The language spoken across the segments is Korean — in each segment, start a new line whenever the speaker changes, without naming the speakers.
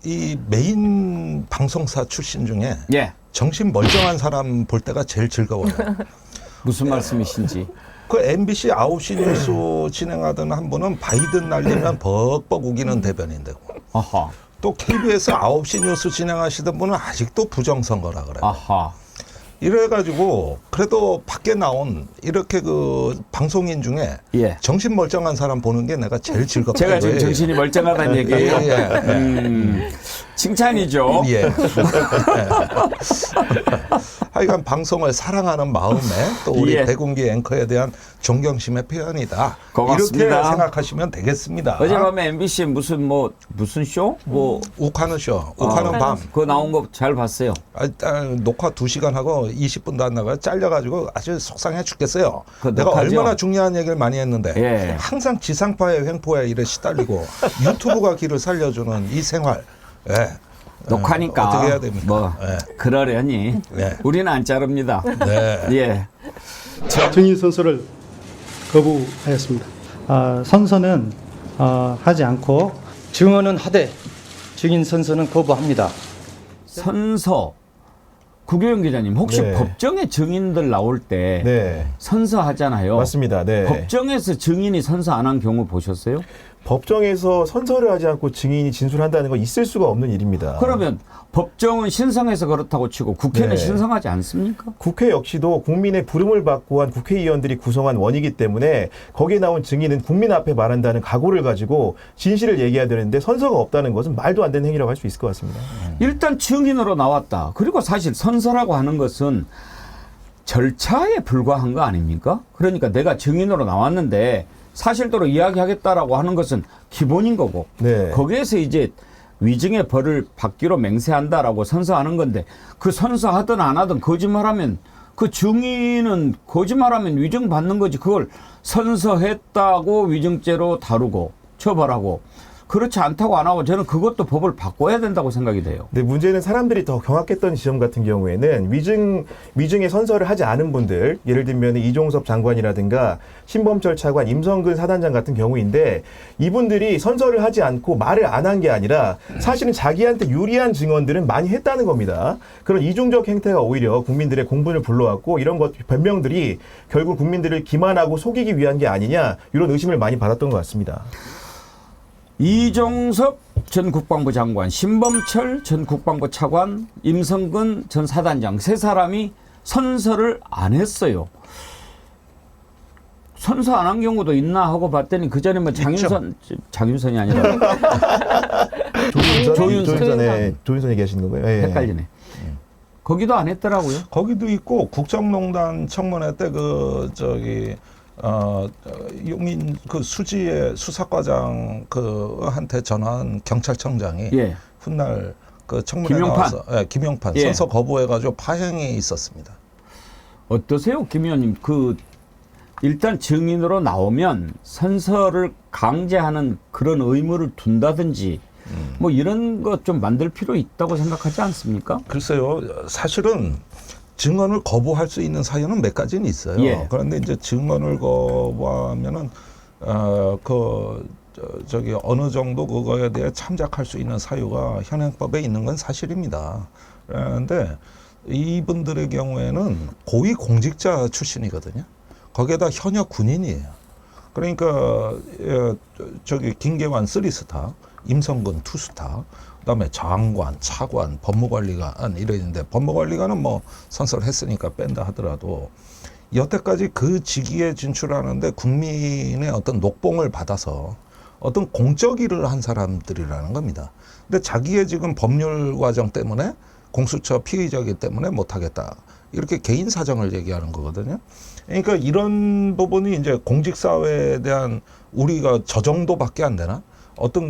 이 메인 방송사 출신 중에
예.
정신 멀쩡한 사람 볼 때가 제일 즐거워요.
무슨 말씀이신지.
그 MBC 9시 뉴스 진행하던 한 분은 바이든 날리면 벅벅 우기는 대변인되고
아하.
또 KBS 9시 뉴스 진행하시던 분은 아직도 부정선거라 그래요.
아하.
이래가지고 그래도 밖에 나온 이렇게 그 방송인 중에
예.
정신 멀쩡한 사람 보는 게 내가 제일 즐겁다.
제가 지금 정신이 멀쩡하다는 얘기예요.
예.
칭찬이죠.
예. 하여간 방송을 사랑하는 마음에 또 우리
예.
백운기 앵커에 대한 존경심의 표현이다.
고맙습니다.
이렇게 생각하시면 되겠습니다.
어젯밤에 MBC 무슨 쇼?
욱하는 쇼, 욱하는 밤.
그거 나온 거 잘 봤어요.
녹화 2시간 하고 20분도 안 나가요. 잘려가지고 아주 속상해 죽겠어요.
그
내가
녹화죠?
얼마나 중요한 얘기를 많이 했는데
예.
항상 지상파의 횡포에 이래 시달리고 유튜브가 길을 살려주는 이 생활. 예.
녹화니까
어떻게 해야 됩니까?
그러려니
네.
우리는 안 자릅니다.
네.
예.
증인 선서를 거부하였습니다. 선서는 하지 않고
증언은 하되 증인 선서는 거부합니다.
선서 구교영 기자님 혹시
네.
법정에 증인들 나올 때
네,
선서하잖아요.
맞습니다. 네.
법정에서 증인이 선서 안 한 경우 보셨어요?
법정에서 선서를 하지 않고 증인이 진술한다는 건 있을 수가 없는 일입니다.
그러면 법정은 신성해서 그렇다고 치고 국회는
네.
신성하지 않습니까?
국회 역시도 국민의 부름을 받고 한 국회의원들이 구성한 원이기 때문에 거기에 나온 증인은 국민 앞에 말한다는 각오를 가지고 진실을 얘기해야 되는데 선서가 없다는 것은 말도 안 되는 행위라고 할 수 있을 것 같습니다.
일단 증인으로 나왔다. 그리고 사실 선서라고 하는 것은 절차에 불과한 거 아닙니까? 그러니까 내가 증인으로 나왔는데 사실대로 이야기하겠다라고 하는 것은 기본인 거고
네.
거기에서 이제 위증의 벌을 받기로 맹세한다라고 선서하는 건데 그 선서하든 안 하든 거짓말하면 그 증인은 거짓말하면 위증 받는 거지. 그걸 선서했다고 위증죄로 다루고 처벌하고 그렇지 않다고 안 하고 저는 그것도 법을 바꿔야 된다고 생각이 돼요.
근데 문제는 사람들이 더 경악했던 지점 같은 경우에는 위증의 선서를 하지 않은 분들, 예를 들면 이종섭 장관이라든가 신범철 차관, 임성근 사단장 같은 경우인데 이분들이 선서를 하지 않고 말을 안 한 게 아니라 사실은 자기한테 유리한 증언들은 많이 했다는 겁니다. 그런 이중적 행태가 오히려 국민들의 공분을 불러왔고 이런 것 변명들이 결국 국민들을 기만하고 속이기 위한 게 아니냐 이런 의심을 많이 받았던 것 같습니다.
이종섭 전 국방부 장관, 신범철 전 국방부 차관, 임성근 전 사단장 세 사람이 선서를 안 했어요. 선서 안 한 경우도 있나 하고 봤더니 그 전에 뭐 장윤선이 아니라
조윤선 얘기하시는 건가요? 예.
헷갈리네. 거기도 안 했더라고요.
거기도 있고 국정농단 청문회 때 용인 그 수지의 수사과장 한테 전화한 경찰청장이
예.
훗날 그 청문회
김용판.
나와서 김용판
예.
선서 거부해가지고 파행이 있었습니다.
어떠세요, 김 의원님? 일단 증인으로 나오면 선서를 강제하는 그런 의무를 둔다든지 뭐 이런 것 좀 만들 필요 있다고 생각하지 않습니까?
글쎄요, 사실은 증언을 거부할 수 있는 사유는 몇 가지는 있어요.
예.
그런데 이제 증언을 거부하면은 어느 정도 그거에 대해 참작할 수 있는 사유가 현행법에 있는 건 사실입니다. 그런데 이분들의 경우에는 고위 공직자 출신이거든요. 거기에다 현역 군인이에요. 그러니까 김계환 3스타, 임성근 2스타, 그다음에 장관, 차관, 법무관리관 이러는데 법무관리관은 뭐 선서를 했으니까 뺀다 하더라도 여태까지 그 직위에 진출하는데 국민의 어떤 녹봉을 받아서 어떤 공적 일을 한 사람들이라는 겁니다. 근데 자기의 지금 법률 과정 때문에 공수처 피의자이기 때문에 못하겠다. 이렇게 개인 사정을 얘기하는 거거든요. 그러니까 이런 부분이 이제 공직사회에 대한 우리가 저 정도밖에 안 되나? 어떤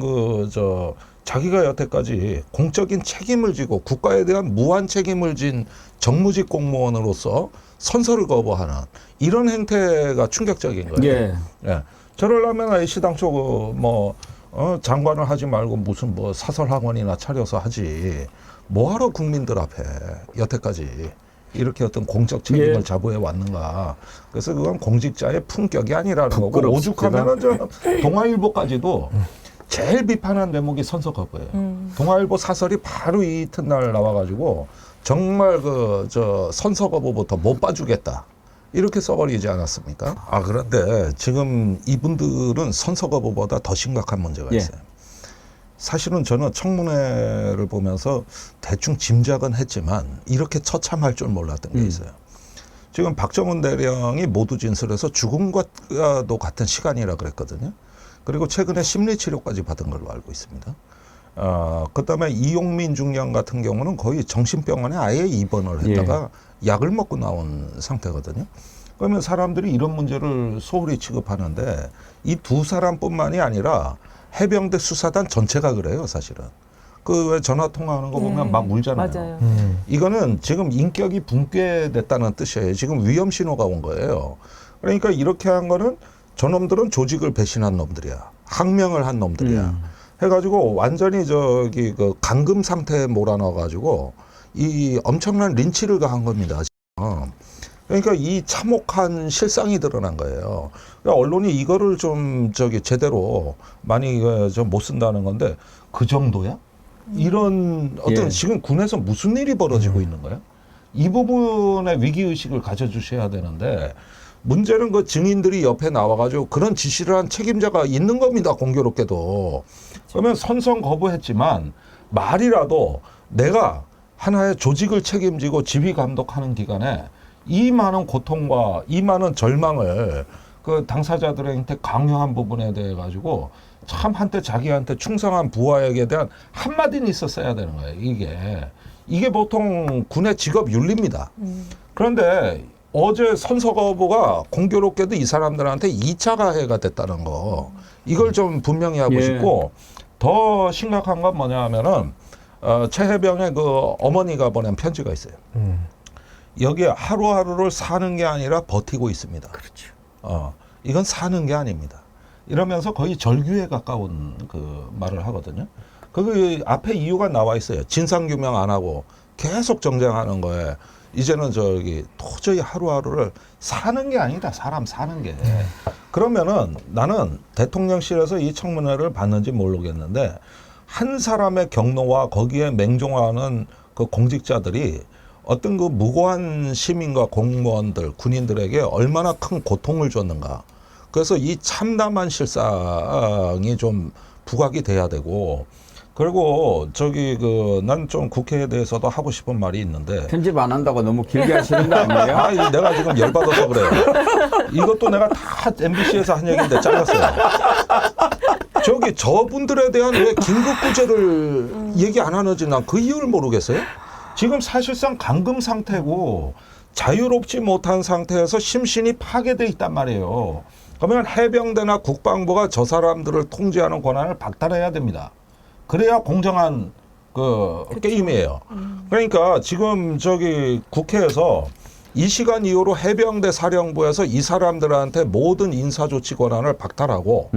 자기가 여태까지 공적인 책임을 지고 국가에 대한 무한 책임을 진 정무직 공무원으로서 선서를 거부하는 이런 행태가 충격적인 거예요.
예.
예. 저러려면 시당초 장관을 하지 말고 무슨 사설학원이나 차려서 하지. 뭐하러 국민들 앞에 여태까지 이렇게 어떤 공적 책임을
예.
자부해 왔는가. 그래서 그건 공직자의 품격이 아니라는 거고
부끄럽습니다.
오죽하면은 동아일보까지도 제일 비판한 대목이 선서 거부예요. 동아일보 사설이 바로 이 이튿날 나와가지고 정말 저 선서 거부부터 못 봐주겠다. 이렇게 써버리지 않았습니까? 그런데 지금 이분들은 선서 거부보다 더 심각한 문제가
예.
있어요. 사실은 저는 청문회를 보면서 대충 짐작은 했지만 이렇게 처참할 줄 몰랐던 게 있어요. 지금 박정훈 대령이 모두 진술해서 죽음과도 같은 시간이라 그랬거든요. 그리고 최근에 심리치료까지 받은 걸로 알고 있습니다. 그다음에 이용민 중령 같은 경우는 거의 정신병원에 아예 입원을 했다가 약을 먹고 나온 상태거든요. 그러면 사람들이 이런 문제를 소홀히 취급하는데 이 두 사람뿐만이 아니라 해병대 수사단 전체가 그래요, 사실은. 그 왜 전화 통화하는 거 보면 막 울잖아요.
맞아요.
이거는 지금 인격이 붕괴됐다는 뜻이에요. 지금 위험 신호가 온 거예요. 그러니까 이렇게 한 거는 저놈들은 조직을 배신한 놈들이야. 항명을 한 놈들이야. 해가지고 완전히 그 감금 상태에 몰아넣어가지고 이 엄청난 린치를 가한 겁니다. 그러니까 이 참혹한 실상이 드러난 거예요. 그러니까 언론이 이거를 좀 제대로 많이 좀 못 쓴다는 건데 그 정도야? 이런 어떤 지금 군에서 무슨 일이 벌어지고 있는 거야? 이 부분에 위기의식을 가져주셔야 되는데 문제는 그 증인들이 옆에 나와가지고 그런 지시를 한 책임자가 있는 겁니다. 공교롭게도. 그러면 선성 거부했지만 말이라도 내가 하나의 조직을 책임지고 지휘 감독하는 기간에 이 많은 고통과 이 많은 절망을 그 당사자들한테 강요한 부분에 대해 가지고 참 한때 자기한테 충성한 부하에게 대한 한마디는 있었어야 되는 거예요. 이게 보통 군의 직업 윤리입니다. 그런데 어제 선서 거부가 공교롭게도 이 사람들한테 2차 가해가 됐다는 거. 이걸 좀 분명히 하고 싶고 더 심각한 건 뭐냐 하면은 최해병의 그 어머니가 보낸 편지가 있어요. 여기에 하루하루를 사는 게 아니라 버티고 있습니다.
그렇죠.
이건 사는 게 아닙니다. 이러면서 거의 절규에 가까운 그 말을 하거든요. 그 앞에 이유가 나와 있어요. 진상규명 안 하고 계속 정쟁하는 거에 이제는 도저히 하루하루를 사는 게 아니다. 사람 사는 게. 그러면은 나는 대통령실에서 이 청문회를 봤는지 모르겠는데 한 사람의 경로와 거기에 맹종하는 그 공직자들이 어떤 그 무고한 시민과 공무원들, 군인들에게 얼마나 큰 고통을 줬는가. 그래서 이 참담한 실상이 좀 부각이 돼야 되고, 그리고 난 좀 국회에 대해서도 하고 싶은 말이 있는데.
편집 안 한다고 너무 길게 하시는 거 아니에요?
내가 지금 열받아서 그래요. 이것도 내가 다 MBC에서 한 얘기인데 잘랐어요. 저분들에 대한 왜 긴급구제를 얘기 안 하는지 난 그 이유를 모르겠어요. 지금 사실상 감금 상태고 자유롭지 못한 상태에서 심신이 파괴돼 있단 말이에요. 그러면 해병대나 국방부가 저 사람들을 통제하는 권한을 박탈해야 됩니다. 그래야 공정한 게임이에요. 그러니까 지금 국회에서 이 시간 이후로 해병대 사령부에서 이 사람들한테 모든 인사조치 권한을 박탈하고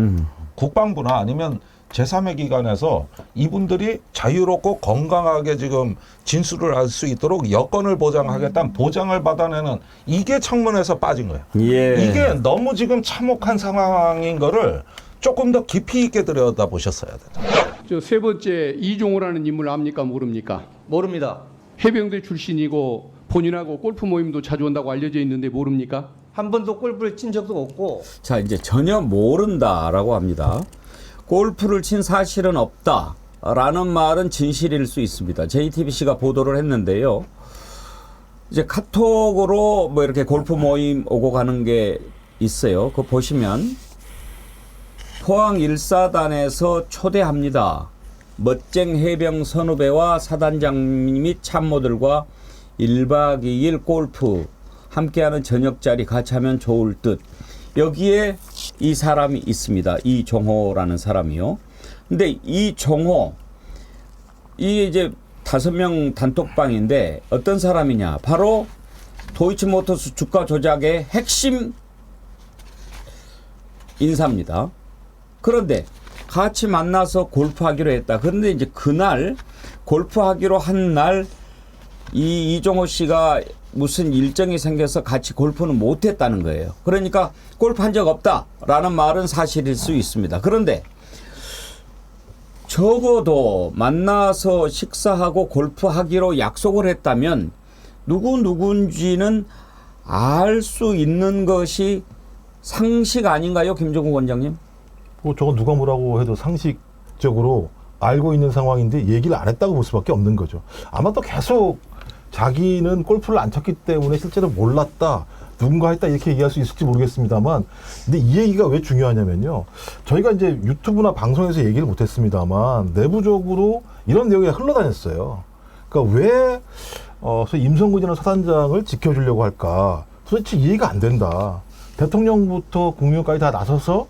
국방부나 아니면 제3의 기관에서 이분들이 자유롭고 건강하게 지금 진술을 할 수 있도록 여건을 보장하겠다는 보장을 받아내는 이게 청문회에서 빠진 거예요. 이게 너무 지금 참혹한 상황인 거를 조금 더 깊이 있게 들여다보셨어야 된다.
저 세 번째 이종호라는 인물 압니까 모릅니까?
모릅니다.
해병대 출신이고 본인하고 골프 모임도 자주 온다고 알려져 있는데 모릅니까?
한 번도 골프를 친 적도 없고.
자, 이제 전혀 모른다라고 합니다. 골프를 친 사실은 없다라는 말은 진실일 수 있습니다. JTBC가 보도를 했는데요. 이제 카톡으로 뭐 이렇게 골프 모임 오고 가는 게 있어요. 그거 보시면 포항 1사단에서 초대합니다. 멋쟁 해병 선후배와 사단장 및 참모들과 1박 2일 골프 함께하는 저녁 자리 같이 하면 좋을 듯. 여기에 이 사람이 있습니다. 이종호라는 사람이요. 근데 이종호, 이게 이제 5명 단톡방인데 어떤 사람이냐. 바로 도이치모터스 주가 조작의 핵심 인사입니다. 그런데 같이 만나서 골프하기로 했다. 그런데 이제 그날 골프하기로 한 날 이종호 씨가 무슨 일정이 생겨서 같이 골프는 못했다는 거예요. 그러니까 골프한 적 없다라는 말은 사실일 수 있습니다. 그런데 적어도 만나서 식사하고 골프하기로 약속을 했다면 누군지는 알 수 있는 것이 상식 아닌가요, 김종국 원장님?
저건 누가 뭐라고 해도 상식적으로 알고 있는 상황인데 얘기를 안 했다고 볼 수밖에 없는 거죠. 아마 또 계속 자기는 골프를 안 쳤기 때문에 실제로 몰랐다, 누군가 했다 이렇게 얘기할 수 있을지 모르겠습니다만, 근데 이 얘기가 왜 중요하냐면요. 저희가 이제 유튜브나 방송에서 얘기를 못했습니다만 내부적으로 이런 내용이 흘러다녔어요. 그러니까 왜 소위 임성근이라는 사단장을 지켜주려고 할까? 도대체 이해가 안 된다. 대통령부터 국민까지 다 나서서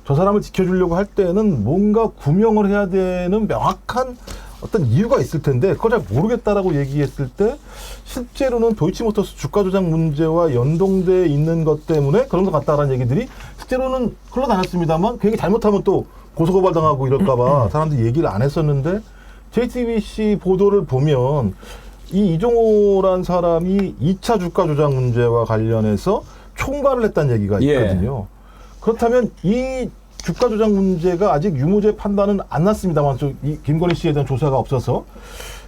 저 사람을 지켜주려고 할 때는 뭔가 구명을 해야 되는 명확한 어떤 이유가 있을 텐데 그걸 잘 모르겠다라고 얘기했을 때 실제로는 도이치모터스 주가 조작 문제와 연동돼 있는 것 때문에 그런 것 같다라는 얘기들이 실제로는 흘러다녔습니다만 그 얘기 잘못하면 또 고소고발당하고 이럴까봐 사람들이 얘기를 안 했었는데 JTBC 보도를 보면 이 이종호란 사람이 2차 주가 조작 문제와 관련해서 총괄을 했다는 얘기가 있거든요. 그렇다면 이 주가 조작 문제가 아직 유무죄 판단은 안 났습니다만 이 김건희 씨에 대한 조사가 없어서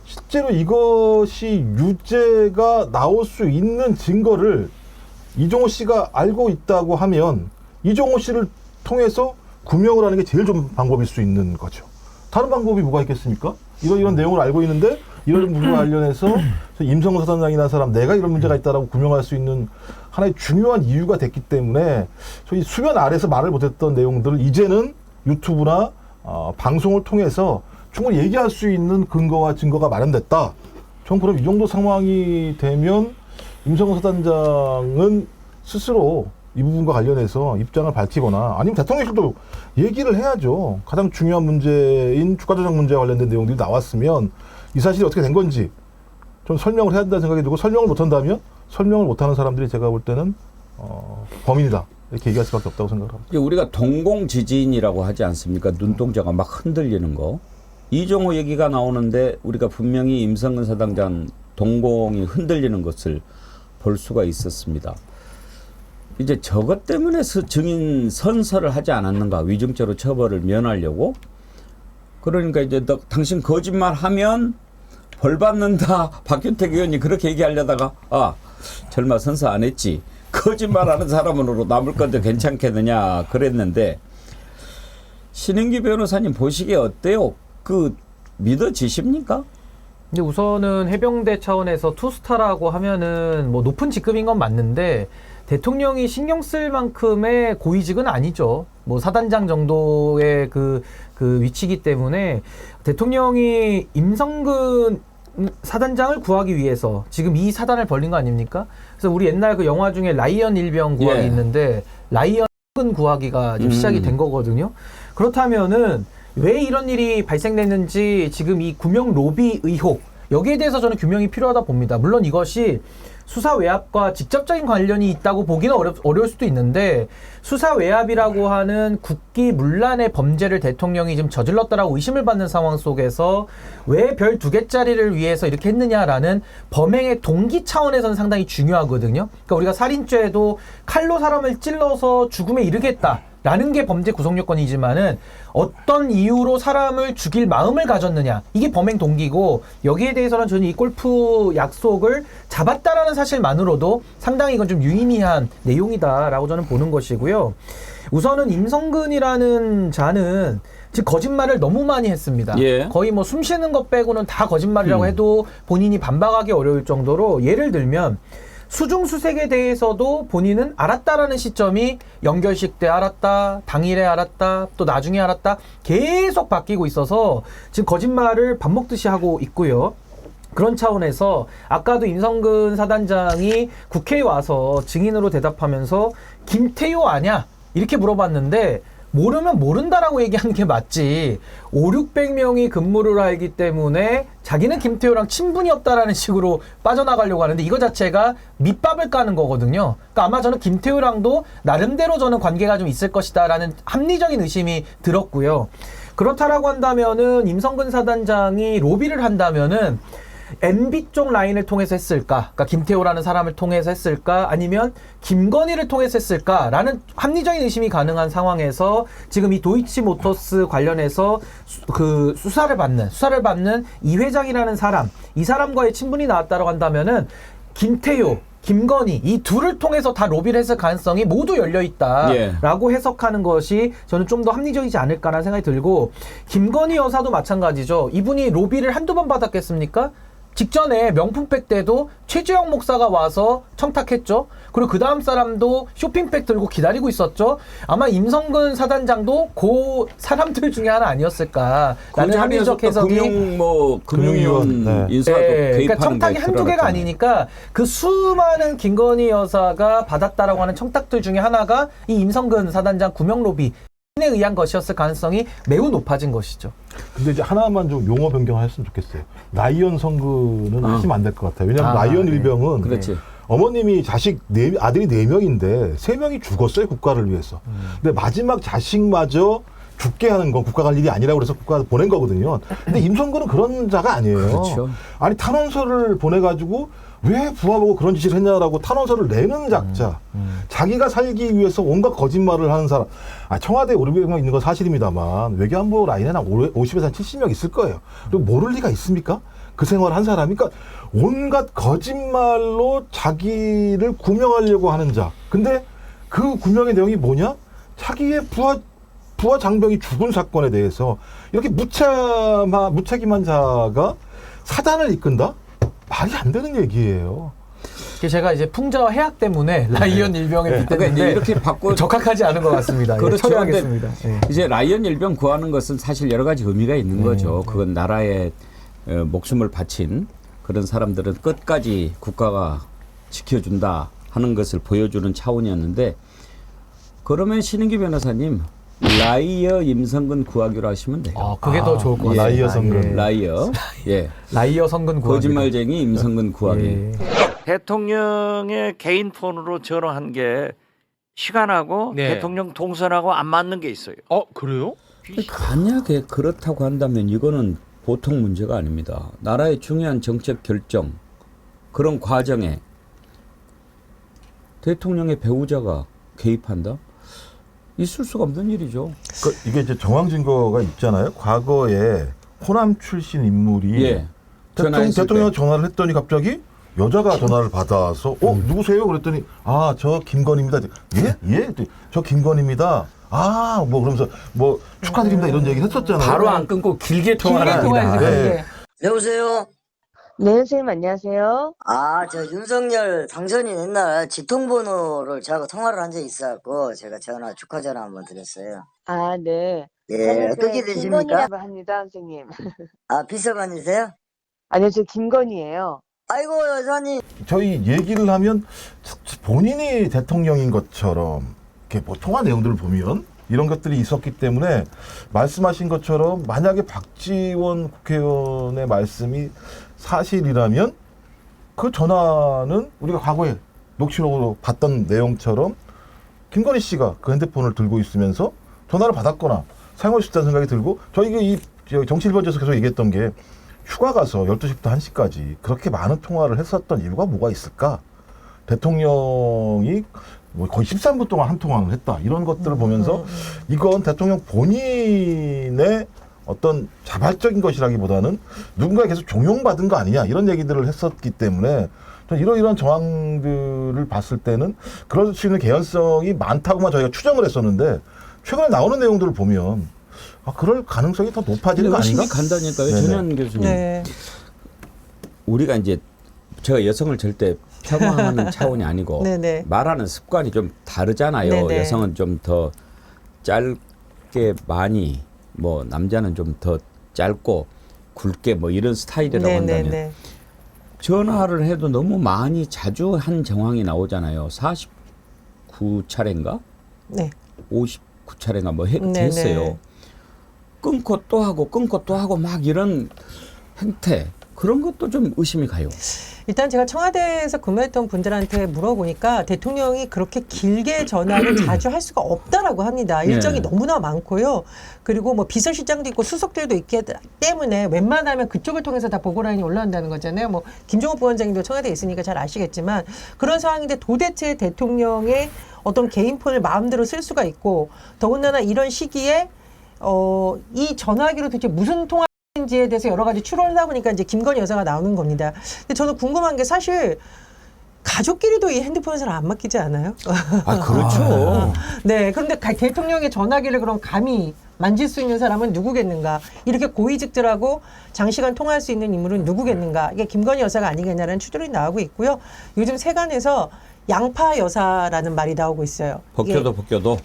실제로 이것이 유죄가 나올 수 있는 증거를 이종호 씨가 알고 있다고 하면 이종호 씨를 통해서 구명을 하는 게 제일 좋은 방법일 수 있는 거죠. 다른 방법이 뭐가 있겠습니까? 이런 내용을 알고 있는데 이런 부분과 관련해서 임성근 사단장이라는 사람 내가 이런 문제가 있다라고 구명할 수 있는 하나의 중요한 이유가 됐기 때문에 소위 수면 아래서 말을 못했던 내용들을 이제는 유튜브나 방송을 통해서 충분히 얘기할 수 있는 근거와 증거가 마련됐다. 전 그럼 이 정도 상황이 되면 임성근 사단장은 스스로 이 부분과 관련해서 입장을 밝히거나 아니면 대통령실도 얘기를 해야죠. 가장 중요한 문제인 주가 조작 문제와 관련된 내용들이 나왔으면 이 사실이 어떻게 된 건지 좀 설명을 해야 된다는 생각이 들고 설명을 못한다면 설명을 못하는 사람들이 제가 볼 때는 범인이다 이렇게 얘기할 수밖에 없다고 생각합니다.
우리가 동공지진이라고 하지 않습니까? 눈동자가 막 흔들리는 거. 이종호 얘기가 나오는데 우리가 분명히 임성근 사단장 동공이 흔들리는 것을 볼 수가 있었습니다. 이제 저것 때문에 증인 선서를 하지 않았는가? 위증죄로 처벌을 면하려고? 그러니까 이제 너 당신 거짓말하면 벌 받는다. 박균택 의원이 그렇게 얘기하려다가 설마 선서 안 했지. 거짓말하는 사람으로 남을 건데 괜찮겠느냐 그랬는데 신인기 변호사님 보시기에 어때요? 믿어지십니까?
근데 우선은 해병대 차원에서 투스타라고 하면은 뭐 높은 직급인 건 맞는데 대통령이 신경 쓸 만큼의 고위직은 아니죠. 뭐 사단장 정도의 그 위치이기 때문에 대통령이 임성근 사단장을 구하기 위해서 지금 이 사단을 벌린 거 아닙니까? 그래서 우리 옛날 그 영화 중에 라이언 일병 구하기 있는데 라이언 구하기가 지금 시작이 된 거거든요. 그렇다면은 왜 이런 일이 발생됐는지 지금 이 구명 로비 의혹 여기에 대해서 저는 규명이 필요하다 봅니다. 물론 이것이 수사 외압과 직접적인 관련이 있다고 보기는 어려울 수도 있는데 수사 외압이라고 하는 국기 문란의 범죄를 대통령이 지금 저질렀다라고 의심을 받는 상황 속에서 왜 별 2개짜리를 위해서 이렇게 했느냐라는 범행의 동기 차원에서는 상당히 중요하거든요. 그러니까 우리가 살인죄도 칼로 사람을 찔러서 죽음에 이르겠다. 라는 게 범죄 구성 요건이지만은 어떤 이유로 사람을 죽일 마음을 가졌느냐 이게 범행 동기고 여기에 대해서는 저는 이 골프 약속을 잡았다라는 사실만으로도 상당히 이건 좀 유의미한 내용이다라고 저는 보는 것이고요. 우선은 임성근이라는 자는 즉 거짓말을 너무 많이 했습니다. 거의 뭐 숨 쉬는 것 빼고는 다 거짓말이라고 해도 본인이 반박하기 어려울 정도로 예를 들면 수중수색에 대해서도 본인은 알았다라는 시점이 연결식 때 알았다, 당일에 알았다, 또 나중에 알았다 계속 바뀌고 있어서 지금 거짓말을 밥 먹듯이 하고 있고요. 그런 차원에서 아까도 임성근 사단장이 국회에 와서 증인으로 대답하면서 김태효 아냐? 이렇게 물어봤는데 모르면 모른다라고 얘기하는 게 맞지 500~600명이 근무를 하기 때문에 자기는 김태효랑 친분이 없다라는 식으로 빠져나가려고 하는데 이거 자체가 밑밥을 까는 거거든요. 그러니까 아마 저는 김태효랑도 나름대로 저는 관계가 좀 있을 것이다라는 합리적인 의심이 들었고요. 그렇다라고 한다면은 임성근 사단장이 로비를 한다면은 MB 쪽 라인을 통해서 했을까? 그러니까 김태호라는 사람을 통해서 했을까? 아니면 김건희를 통해서 했을까? 라는 합리적인 의심이 가능한 상황에서 지금 이 도이치모터스 관련해서 수사를 받는 이 회장이라는 사람, 이 사람과의 친분이 나왔다고 한다면은 김태호, 김건희 이 둘을 통해서 다 로비를 했을 가능성이 모두 열려 있다라고 해석하는 것이 저는 좀 더 합리적이지 않을까라는 생각이 들고, 김건희 여사도 마찬가지죠. 이분이 로비를 한두 번 받았겠습니까? 직전에 명품백 때도 최재형 목사가 와서 청탁했죠. 그리고 그 다음 사람도 쇼핑백 들고 기다리고 있었죠. 아마 임성근 사단장도 그 사람들 중에 하나 아니었을까라는 합리적 해석이.
금융위원
네.
인사도
그러니까
개입하는
청탁이
게
한두 개가
드러났잖아요.
아니니까 그 수많은 김건희 여사가 받았다라고 하는 청탁들 중에 하나가 이 임성근 사단장 구명 로비에 의한 것이었을 가능성이 매우 높아진 것이죠.
근데 이제 하나만 좀 용어 변경했으면 좋겠어요. 라이언 성근은 하시면 안 될 것 같아요. 왜냐하면 라이언
네.
일병은
그렇지.
어머님이 아들이 4명인데 3명이 죽었어요, 국가를 위해서. 근데 마지막 자식마저 죽게 하는 건 국가가 할 일이 아니라고 그래서 국가가 보낸 거거든요. 근데 임성근은 그런 자가 아니에요.
그렇죠.
아니 탄원서를 보내가지고 왜 부하보고 그런 짓을 했냐라고 탄원서를 내는 작자. 자기가 살기 위해서 온갖 거짓말을 하는 사람. 청와대에 500명 있는 건 사실입니다만 외교안보 라인에 한 50에서 한 70명 있을 거예요. 그리고 모를 리가 있습니까? 그 생활을 한 사람이. 그러니까 온갖 거짓말로 자기를 구명하려고 하는 자. 근데 그 구명의 내용이 뭐냐? 자기의 부하 장병이 죽은 사건에 대해서 이렇게 무책임한 자가 사단을 이끈다? 말이 안 되는 얘기예요.
제가 이제 풍자와 해악 때문에 라이언 일병에 빗댔는데
이렇게 바꿔
적합하지 않은 것 같습니다.
그렇죠.
처리하겠습니다.
이제 라이언 일병 구하는 것은 사실 여러 가지 의미가 있는 거죠. 그건 나라에 목숨을 바친 그런 사람들은 끝까지 국가가 지켜준다 하는 것을 보여주는 차원이었는데, 그러면 신은기 변호사님 라이어 임성근 구하기로 하시면 돼요.
그게 더 좋을 것 같습니다.
라이어 성근.
라이어. 예.
라이어 성근 구하기.
거짓말쟁이 임성근 구하기.
예.
대통령의 개인 폰으로 전화한 게 시간하고
네.
대통령 동선하고 안 맞는 게 있어요.
그래요?
만약에 그렇다고 한다면 이거는 보통 문제가 아닙니다. 나라의 중요한 정책 결정, 그런 과정에 대통령의 배우자가 개입한다? 있을 수가 없는 일이죠.
그러니까 이게 이제 정황 증거가 있잖아요. 과거에 호남 출신 인물이 대통령 전화를 했더니 갑자기 여자가 전화를 받아서 누구세요? 그랬더니 저 김건희입니다. 예? 저 김건희입니다. 그러면서 축하드립니다 이런 얘기를 했었잖아요.
바로 안 끊고 길게 통화를 합니다.
네.
여보세요?
네, 선생님 안녕하세요.
저 윤석열 당선인 옛날 직통번호를 제가 통화를 한 적이 있어갖고 제가 축하 전화 한번 드렸어요.
네.
예, 어떻게 되십니까?
김건희라고 합니다, 선생님.
비서관이세요?
아니요, 저 김건희예요.
아이고, 여사님.
저희 얘기를 하면 본인이 대통령인 것처럼 이렇게 통화 내용들을 보면 이런 것들이 있었기 때문에 말씀하신 것처럼 만약에 박지원 국회의원의 말씀이 사실이라면 그 전화는 우리가 과거에 녹취록으로 봤던 내용처럼 김건희 씨가 그 핸드폰을 들고 있으면서 전화를 받았거나 사용할 수 있다는 생각이 들고, 저희가 이 정치 1번지에서 계속 얘기했던 게 휴가 가서 12시부터 1시까지 그렇게 많은 통화를 했었던 이유가 뭐가 있을까? 대통령이 거의 13분 동안 한 통화를 했다. 이런 것들을 보면서 이건 대통령 본인의 어떤 자발적인 것이라기보다는 누군가에 계속 종용받은 거 아니냐 이런 얘기들을 했었기 때문에 이러이러한 정황들을 봤을 때는 그럴 수 있는 개연성이 많다고만 저희가 추정을 했었는데 최근에 나오는 내용들을 보면 그럴 가능성이 더 높아지는 거 아닌가?
의심이 간다니까요.
네네.
전현 교수님.
네.
우리가 이제 제가 여성을 절대 폄하하는 차원이 아니고
네네.
말하는 습관이 좀 다르잖아요.
네네.
여성은 좀 더 짧게 많이, 남자는 좀 더 짧고 굵게 이런 스타일이라고 한다면 전화를 해도 너무 많이 자주 한 정황이 나오잖아요. 49차례인가?
네.
59차례인가 했어요. 끊고 또 하고 막 이런 행태. 그런 것도 좀 의심이 가요.
일단 제가 청와대에서 근무했던 분들한테 물어보니까 대통령이 그렇게 길게 전화를 자주 할 수가 없다라고 합니다. 일정이
네.
너무나 많고요. 그리고 뭐 비서실장도 있고 수석들도 있기 때문에 웬만하면 그쪽을 통해서 다 보고라인이 올라온다는 거잖아요. 뭐 김종욱 부원장님도 청와대에 있으니까 잘 아시겠지만 그런 상황인데 도대체 대통령의 어떤 개인 폰을 마음대로 쓸 수가 있고 더군다나 이런 시기에 이 전화기로 도대체 무슨 통화인지에 대해서 여러 가지 추론을 하다 보니까 이제 김건희 여사가 나오는 겁니다. 근데 저는 궁금한 게 사실 가족끼리도 이 핸드폰을 잘 안 맡기지 않아요?
아, 그렇죠.
네. 그런데 대통령의 전화기를 그럼 감히 만질 수 있는 사람은 누구겠는가? 이렇게 고위직들하고 장시간 통화할 수 있는 인물은 누구겠는가? 이게 김건희 여사가 아니겠냐는 추정이 나오고 있고요. 요즘 세간에서 양파 여사라는 말이 나오고 있어요.
벗겨도
벗겨도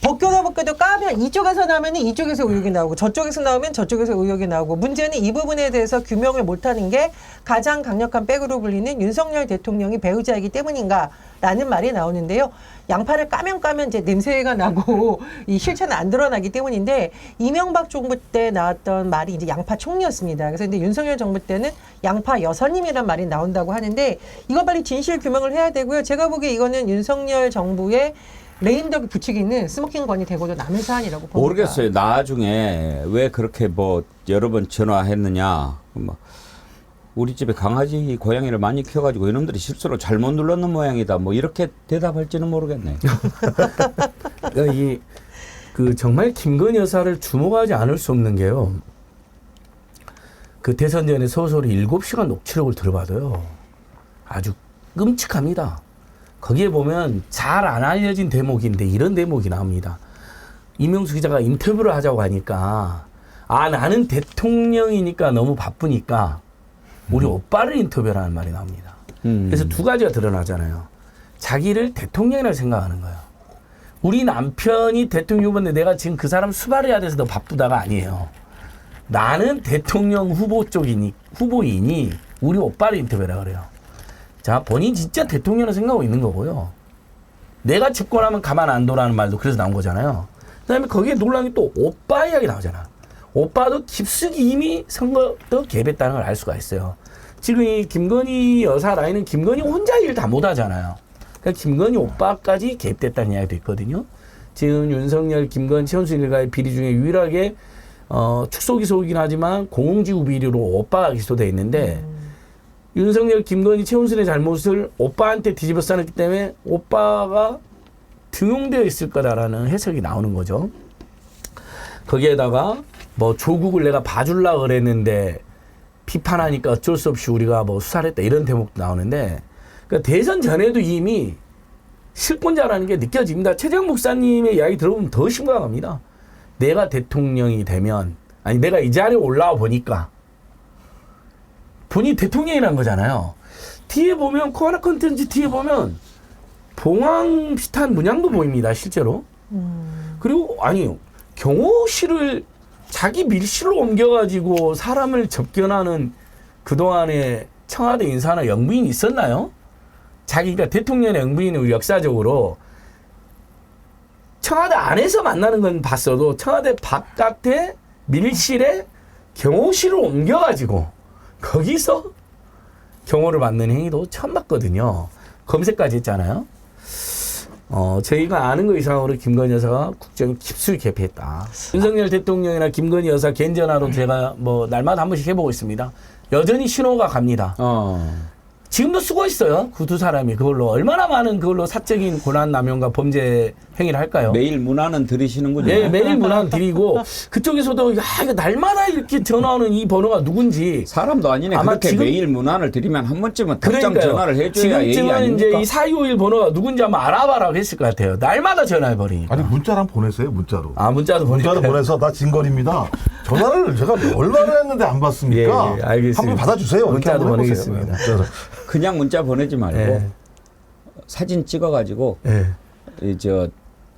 까면 이쪽에서 나오면 이쪽에서 의혹이 나오고 저쪽에서 나오면 저쪽에서 의혹이 나오고 문제는 이 부분에 대해서 규명을 못하는 게 가장 강력한 백으로 불리는 윤석열 대통령이 배우자이기 때문인가라는 말이 나오는데요. 양파를 까면 이제 냄새가 나고 이 실체는 안 드러나기 때문인데 이명박 정부 때 나왔던 말이 이제 양파 총리였습니다. 그래서 근데 윤석열 정부 때는 양파 여사님이란 말이 나온다고 하는데 이거 빨리 진실 규명을 해야 되고요. 제가 보기에 이거는 윤석열 정부의 레임덕이 붙이기는 스모킹건이 되고도 남의 사안이라고 봅니다.
모르겠어요. 나중에 왜 그렇게 뭐 여러 번 전화했느냐. 뭐 우리 집에 강아지, 고양이를 많이 키워가지고 이놈들이 실수로 잘못 눌렀는 모양이다. 뭐 이렇게 대답할지는 모르겠네요.
그러니까 정말 김건희 여사를 주목하지 않을 수 없는 게요. 그 대선 전에 서울서울이 7시간 녹취록을 들어봐도요. 아주 끔찍합니다. 거기에 보면 잘 안 알려진 대목인데 이런 대목이 나옵니다. 이명수 기자가 인터뷰를 하자고 하니까 나는 대통령이니까 너무 바쁘니까 우리 오빠를 인터뷰하라는 말이 나옵니다. 그래서 두 가지가 드러나잖아요. 자기를 대통령이라고 생각하는 거예요. 우리 남편이 대통령 후보인데 내가 지금 그 사람 수발해야 돼서 너 바쁘다가 아니에요. 나는 대통령 후보이니 우리 오빠를 인터뷰하라 그래요. 자, 본인 진짜 대통령을 생각하고 있는 거고요. 내가 집권하면 가만 안 둬라는 말도 그래서 나온 거잖아요. 그 다음에 거기에 논란이 또 오빠 이야기 나오잖아. 오빠도 깊숙이 이미 선거도 개입했다는 걸 알 수가 있어요. 지금 이 김건희 여사 라인은 김건희 혼자 일 다 못하잖아요. 그러니까 김건희 오빠까지 개입됐다는 이야기도 있거든요. 지금 윤석열, 김건희, 최은순 일가의 비리 중에 유일하게 축소 기소이긴 하지만 공공지구 비리로 오빠가 기소돼 있는데 윤석열, 김건희, 최은순의 잘못을 오빠한테 뒤집어 쌓았기 때문에 오빠가 등용되어 있을 거다라는 해석이 나오는 거죠. 거기에다가 뭐 조국을 내가 봐주려고 그랬는데 비판하니까 어쩔 수 없이 우리가 뭐 수사를 했다 이런 대목도 나오는데 그러니까 대선 전에도 이미 실권자라는 게 느껴집니다. 최재형 목사님의 이야기 들어보면 더 심각합니다. 내가 대통령이 되면 내가 이 자리에 올라와 보니까 본인이 대통령이라는 거잖아요. 뒤에 보면 코아나 컨텐츠 뒤에 보면 봉황 비슷한 문양도 보입니다. 실제로. 그리고 경호실을 자기 밀실로 옮겨가지고 사람을 접견하는 그동안에 청와대 인사나 영부인이 있었나요? 자기가 대통령의 영부인은 우리 역사적으로 청와대 안에서 만나는 건 봤어도 청와대 바깥에 밀실에 경호실을 옮겨가지고 거기서 경호를 받는 행위도 처음 봤거든요. 검색까지 했잖아요. 저희가 아는 거 이상으로 김건희 여사가 국정에 깊숙이 개입했다. 윤석열 대통령이나 김건희 여사 개인 전화로 제가 뭐 날마다 한 번씩 해보고 있습니다. 여전히 신호가 갑니다. 지금도 쓰고 있어요. 그 두 사람이 그걸로 얼마나 많은 그걸로 사적인 권한남용과 범죄 행위를 할까요?
매일 문화는 들이시는군요.
네, 매일 문화는 드리고 그쪽에서도 이거 날마다 이렇게 전화 오는 이 번호가 누군지
사람도 아니네.
아마
그렇게
지금,
매일 문화를 드리면 한 번쯤은 답장 전화를 해줘야 예의
지금쯤은
아닙니까?
이제 이 4251 번호가 누군지 한번 알아봐라고 했을 것 같아요. 날마다 전화해버리니까.
아니 문자를 한번 보내세요. 문자로.
문자도
보내서 나 진거리입니다. 전화를 제가 얼마나 했는데 안 받습니까?
예, 알겠습니다.
한번 받아주세요.
문자도 보내겠습니다.
그냥 문자 보내지 말고 사진 찍어가지고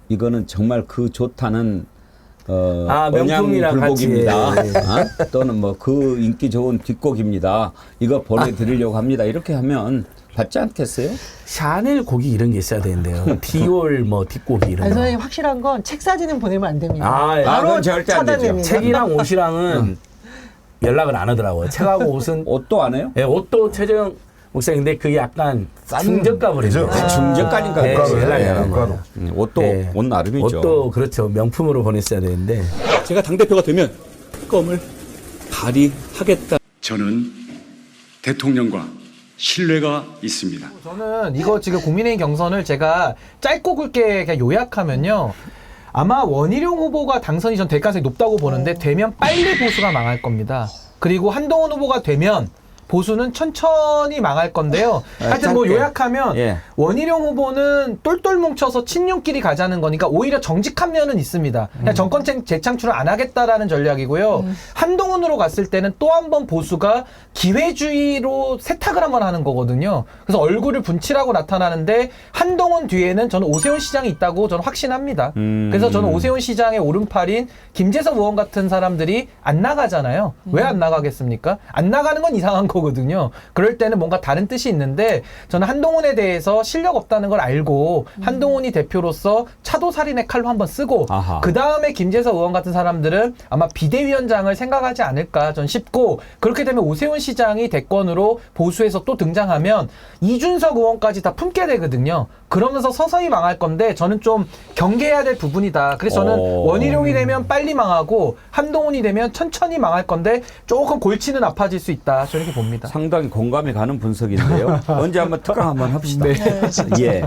이거는 정말 그 좋다는
명품이랑
언양불복입니다. 또는 뭐 그 인기 좋은 뒷곡입니다. 이거 보내드리려고 합니다. 이렇게 하면 받지 않겠어요?
샤넬 곡이 이런 게 있어야 되는데요. 디올 뭐 뒷곡이 이런 거.
선생님 확실한 건 책 사진은 보내면 안 됩니다.
그건
절대 안 되죠.
차단됩니다.
책이랑 옷이랑은 연락을 안 하더라고요. 책하고 옷은
옷도 안 해요?
예, 옷도 최재형 목사님인데 그게 약간 중저가버리죠.
중저가니까
네,
고가로
연락이
해.
안 와요.
옷도
네.
옷 나름이죠.
옷도 그렇죠. 명품으로 보냈어야 되는데.
제가 당대표가 되면 특검을 발의하겠다. 저는 대통령과 신뢰가 있습니다.
저는 이거 지금 국민의힘 경선을 제가 짧고 굵게 그냥 요약하면요. 아마 원희룡 후보가 당선이 전 될 가능성이 높다고 보는데 되면 빨리 보수가 망할 겁니다. 그리고 한동훈 후보가 되면 보수는 천천히 망할 건데요. 하여튼 뭐
짧게.
요약하면
예.
원희룡 후보는 똘똘 뭉쳐서 친윤끼리 가자는 거니까 오히려 정직한 면은 있습니다. 그냥 정권 재창출을 안 하겠다라는 전략이고요. 한동훈으로 갔을 때는 또 한 번 보수가 기회주의로 세탁을 한번 하는 거거든요. 그래서 얼굴을 분칠하고 나타나는데 한동훈 뒤에는 저는 오세훈 시장이 있다고 저는 확신합니다. 그래서 저는 오세훈 시장의 오른팔인 김재섭 의원 같은 사람들이 안 나가잖아요. 왜 안 나가겠습니까? 안 나가는 건 이상한 거거든요. 그럴 때는 뭔가 다른 뜻이 있는데 저는 한동훈에 대해서 실력 없다는 걸 알고 한동훈이 대표로서 차도살인의 칼로 한번 쓰고
아하.
그 다음에 김재섭 의원 같은 사람들은 아마 비대위원장을 생각하지 않을까 전 싶고 그렇게 되면 오세훈 시장이 대권으로 보수에서 또 등장하면 이준석 의원까지 다 품게 되거든요. 그러면서 서서히 망할 건데 저는 좀 경계해야 될 부분이다. 그래서 저는 원희룡이 되면 빨리 망하고 한동훈이 되면 천천히 망할 건데 조금 골치는 아파질 수 있다. 저는 이렇게 봅니다.
상당히 공감이 가는 분석인데요. 언제 한번 특강 한번 합시다.
네.
예.